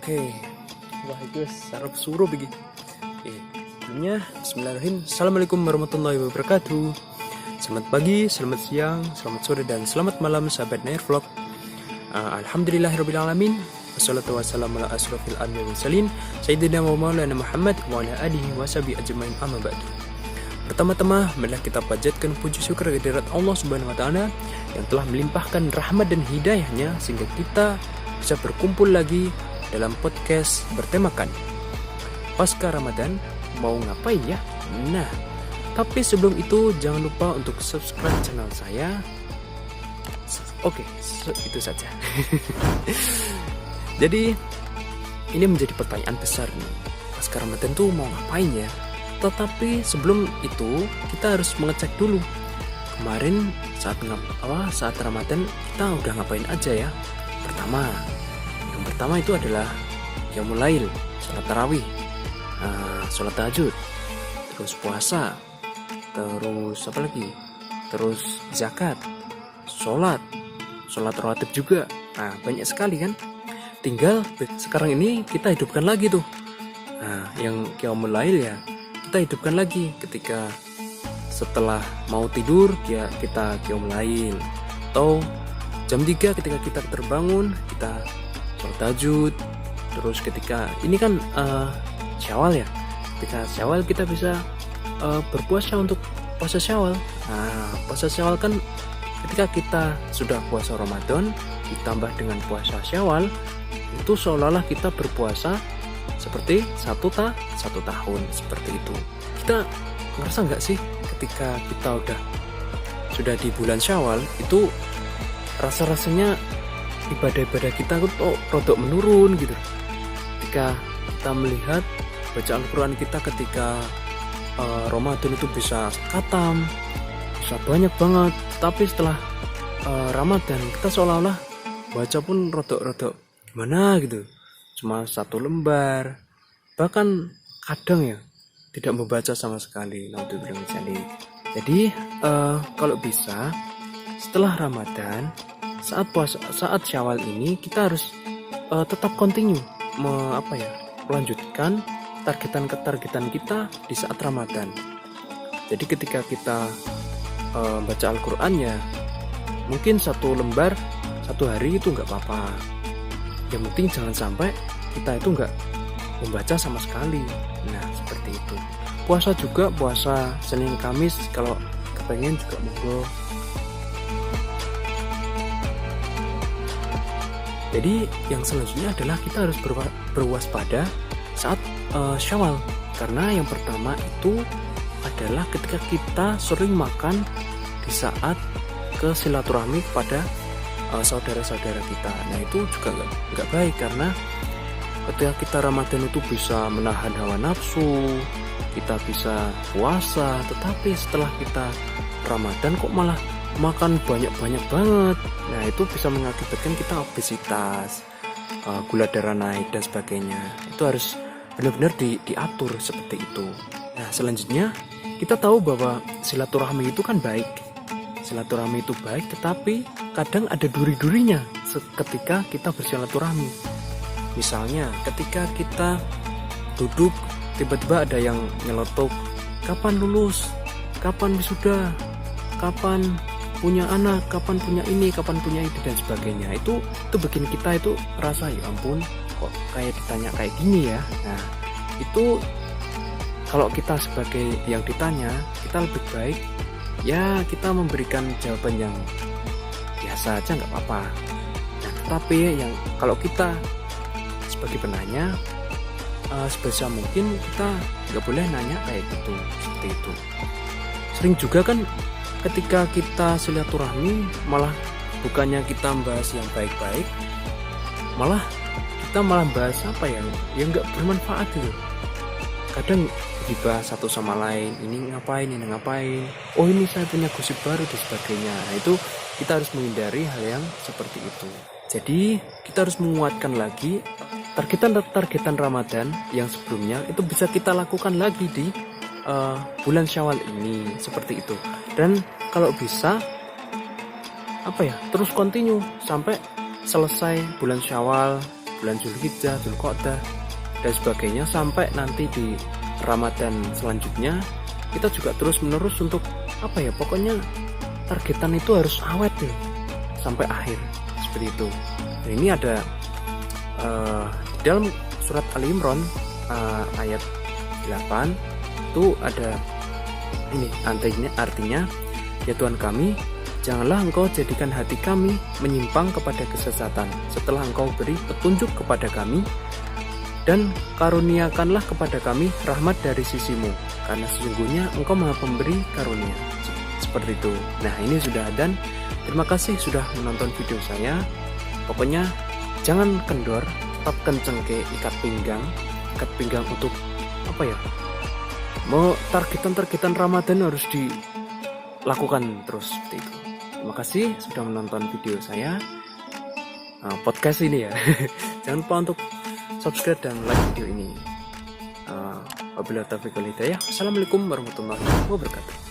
Oke, wah itu sarap suruh begini. Sebelumnya Bismillahirrahmanirrahim. Assalamualaikum warahmatullahi wabarakatuh. Selamat pagi, selamat siang, selamat sore, dan selamat malam sahabat Nair Vlog. Alhamdulillahirrabbilalamin. Wassalatu wassalamu ala asrofil anbiya'i wal mursalin Sayyidina wa maulana Muhammad wa ala alihi wa sahbihi ajmain amma ba'du. Pertama-tama, marilah kita panjatkan puji syukur kehadirat Allah Subhanahu wa taala yang telah melimpahkan rahmat dan hidayahnya sehingga kita bisa berkumpul lagi dalam podcast bertemakan Pasca Ramadan mau ngapain ya? Nah, tapi sebelum itu jangan lupa untuk subscribe channel saya. Oke, itu saja. Jadi ini menjadi pertanyaan besar nih. Pasca Ramadan tuh mau ngapain ya? Tetapi sebelum itu kita harus mengecek dulu. Kemarin saat Ramadan kita udah ngapain aja ya? Yang pertama itu adalah qiyamul lail, sholat tarawih, sholat tahajud, terus puasa, terus apa lagi? Terus zakat, sholat rawatib juga. Nah, banyak sekali kan? Tinggal sekarang ini kita hidupkan lagi tuh. Nah, yang qiyamul lail ya kita hidupkan lagi ketika setelah mau tidur ya kita qiyamul lail, atau jam 3 ketika kita terbangun kita sholat tahajud. Terus ketika ini kan Syawal ya, ketika Syawal kita bisa berpuasa untuk puasa Syawal. Nah, puasa Syawal kan ketika kita sudah puasa Ramadan ditambah dengan puasa Syawal, itu seolah-olah kita berpuasa seperti satu tahun, seperti itu. Kita ngerasa nggak sih ketika kita sudah di bulan Syawal itu rasa-rasanya ibadah-ibadah kita tuh rodok menurun gitu. Ketika kita melihat baca Al-Quran kita ketika Ramadan itu bisa khatam, bisa banyak banget. Tapi setelah Ramadan kita seolah-olah baca pun rodok-rodok gimana gitu, cuma 1 lembar, bahkan kadang ya tidak membaca sama sekali. Jadi kalau bisa setelah Ramadan, saat Syawal ini kita harus tetap continue melanjutkan targetan kita di saat Ramadan. Jadi ketika kita baca Al-Quran ya mungkin 1 lembar 1 hari itu nggak apa-apa. Yang penting jangan sampai kita itu nggak membaca sama sekali. Nah, seperti itu. Puasa juga, puasa Senin Kamis kalau kepengen juga monggo. Jadi yang selanjutnya adalah kita harus berwaspada saat Syawal. Karena yang pertama itu adalah ketika kita sering makan di saat ke silaturahmi kepada saudara-saudara kita. Nah, itu juga nggak baik, karena ketika kita Ramadan itu bisa menahan hawa nafsu, kita bisa puasa, tetapi setelah kita Ramadan kok malah makan banyak-banyak banget. Nah, itu bisa mengakibatkan kita obesitas, gula darah naik dan sebagainya. Itu harus benar-benar diatur seperti itu. Nah, selanjutnya kita tahu bahwa silaturahmi itu kan baik. Silaturahmi itu baik, tetapi kadang ada duri-durinya ketika kita bersilaturahmi. Misalnya ketika kita duduk tiba-tiba ada yang nyeletuk, kapan lulus, kapan wisuda, kapan punya anak, kapan punya ini, kapan punya itu dan sebagainya. Itu bikin kita itu rasa ya ampun kok kayak ditanya kayak gini ya. Nah, itu kalau kita sebagai yang ditanya, kita lebih baik ya kita memberikan jawaban yang biasa aja nggak apa-apa. Nah, tetapi yang kalau kita sebagai penanya, sebisa mungkin kita nggak boleh nanya kayak gitu, seperti itu. Sering juga kan ketika kita silaturahmi malah bukannya kita bahas yang baik-baik, malah kita bahas apa ya yang nggak bermanfaat gitu. Kadang dibahas satu sama lain, ini ngapain, oh ini saya punya gosip baru dan sebagainya. Nah, itu kita harus menghindari hal yang seperti itu. Jadi kita harus menguatkan lagi targetan Ramadan yang sebelumnya itu bisa kita lakukan lagi di bulan Syawal ini, seperti itu. Dan kalau bisa terus continue sampai selesai bulan Syawal, bulan Zulhijjah, Dzulqa'dah dan sebagainya, sampai nanti di Ramadan selanjutnya kita juga terus menerus untuk pokoknya targetan itu harus awet nih sampai akhir, seperti itu. Dan ini ada dalam surat Ali Imran ayat 8 itu ada ini, artinya ya Tuhan kami, janganlah Engkau jadikan hati kami menyimpang kepada kesesatan setelah Engkau beri petunjuk kepada kami, dan karuniakanlah kepada kami rahmat dari sisimu, karena sesungguhnya Engkau Maha Pemberi karunia. Seperti itu. Nah, ini sudah, dan terima kasih sudah menonton video saya. Pokoknya jangan kendor, tetap kenceng ke ikat pinggang untuk mau targetan Ramadan harus dilakukan terus, seperti itu. Terima kasih sudah menonton video saya, podcast ini ya. Jangan lupa untuk subscribe dan like video ini. Wabillahi taufiq wal hidayah. Assalamualaikum warahmatullahi wabarakatuh.